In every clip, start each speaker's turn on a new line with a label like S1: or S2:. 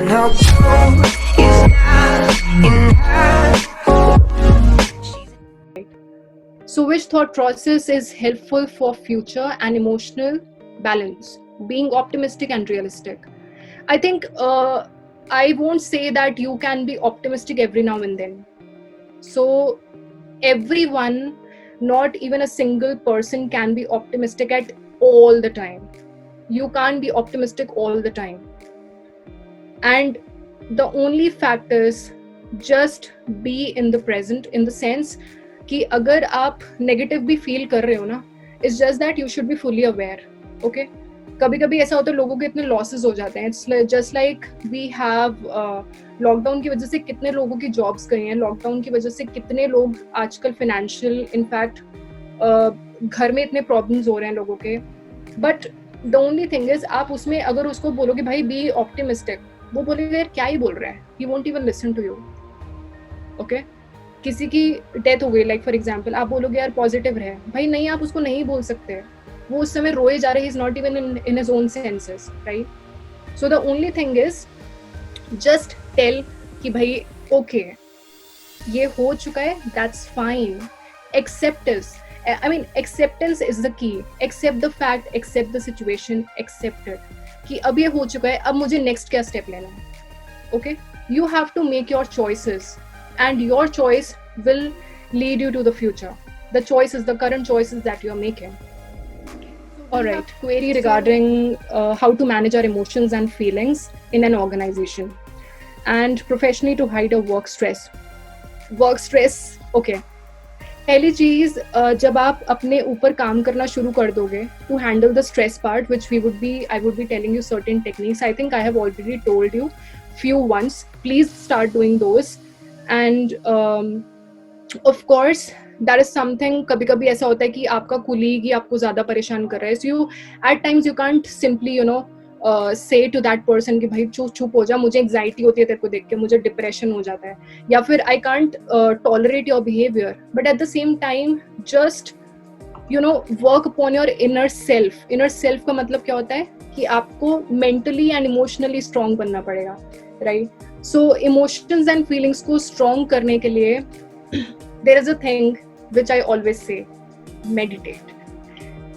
S1: And her boo is not in her.
S2: So which thought process is helpful for future and emotional balance, being optimistic and realistic? I think I won't say that you can be optimistic every now and then. So everyone, not even a single person can be optimistic at all the time. You can't be optimistic all the time. And the only fact is just be in the present, in the sense कि अगर आप negative भी feel कर रहे हो ना, it's just that you should be fully aware. Okay, कभी कभी ऐसा होता है लोगों के इतने लॉसेस हो जाते हैं. It's just like we have lockdown की वजह से कितने लोगों की जॉब्स गई हैं, लॉकडाउन की वजह से कितने लोग आजकल फाइनेंशियल इनफैक्ट घर में इतने प्रॉब्लम्स हो रहे हैं लोगों के. But the only thing is आप उसमें अगर उसको बोलोगे भाई बी ऑप्टिमिस्टिक, वो बोलेगा यार क्या ही बोल रहा है, he won't even listen to you. Okay, किसी की डेथ हो गई लाइक फॉर एग्जाम्पल, आप बोलोगे यार पॉजिटिव रहे, भाई नहीं, आप उसको नहीं बोल सकते. वो उस समय रोए जा रहे, he is not even in his own senses, right? So the only thing is just tell कि भाई ओके ये हो चुका है, that's fine. Acceptance, I mean acceptance is the key. Accept the fact, accept the situation, accept it कि अब ये हो चुका है, अब मुझे नेक्स्ट क्या स्टेप लेना है. Okay, you have to make your choices and your choice will lead you to the future. The choices, the current choices that you are making. All right, query regarding how to manage our emotions and feelings in an organization and professionally to hide a work stress. Work stress, okay. पहली चीज, जब आप अपने ऊपर काम करना शुरू कर दोगे to handle the stress part, which I would be telling you certain techniques. I think I have already told you few ones. Please start doing those. And of course that is something, कभी कभी ऐसा होता है कि आपका colleague ही आपको ज़्यादा परेशान कर रहा है. So you at times you can't simply say to that person कि भाई चुप हो जा, मुझे एग्जाइटी होती है तेरे को देख के, मुझे डिप्रेशन हो जाता है, या फिर I can't tolerate your behavior. But at the same time just work upon your inner self. Inner self का मतलब क्या होता है कि आपको mentally and emotionally strong बनना पड़ेगा, right? So emotions and feelings को strong करने के लिए there is a thing which I always say, meditate,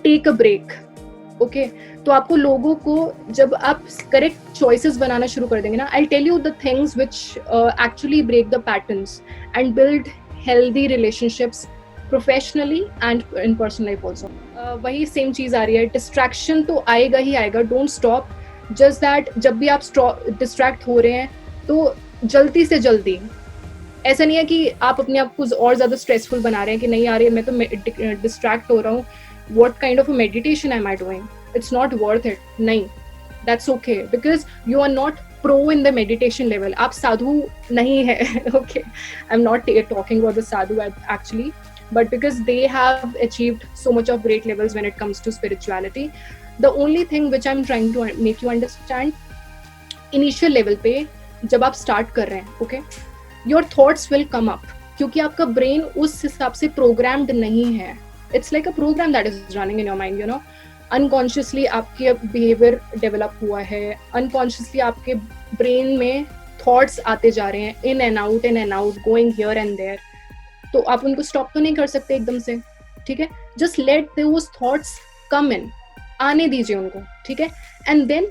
S2: take a break. Okay, तो आपको लोगों को जब आप correct choices बनाना शुरू कर देंगे ना, I'll tell you the things which actually break the patterns and build healthy relationships professionally and in personal life also. वही same चीज़ आ रही है, distraction तो आएगा ही आएगा, don't stop. Just that जब भी आप distract हो रहे हैं तो जल्दी से जल्दी, ऐसा नहीं है कि आप अपने आप को और ज़्यादा स्ट्रेसफुल बना रहे हैं कि नहीं यार मैं तो डिस्ट्रैक्ट हो रहा हूँ, what kind of a meditation am I doing? It's not worth it. नहीं, that's okay because you are not pro in the meditation level. आप साधु नहीं है. Okay, I'm not talking about the sadhu actually, but because they have achieved so much of great levels when it comes to spirituality. The only thing which I'm trying to make you understand, initial level पे जब आप start कर रहे हैं, okay, your thoughts will come up क्योंकि आपका brain उस हिसाब से प्रोग्राम्ड नहीं है. It's like a program that is running in your mind. Unconsciously आपके बिहेवियर डेवलप हुआ है, अनकॉन्शियसली आपके ब्रेन में थॉट्स आते जा रहे हैं, in and out going here and there. तो आप उनको स्टॉप तो नहीं कर सकते एकदम से, ठीक है? Just let those thoughts come in, आने दीजिए उनको, ठीक है? And then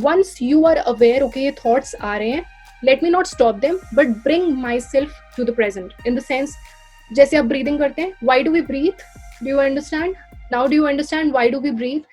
S2: once you are aware, okay, ये thoughts आ रहे हैं, let me not stop them but bring myself to the present. In the sense, जैसे आप breathing करते हैं, why do we breathe? Do you understand? Now do you understand why do we breathe?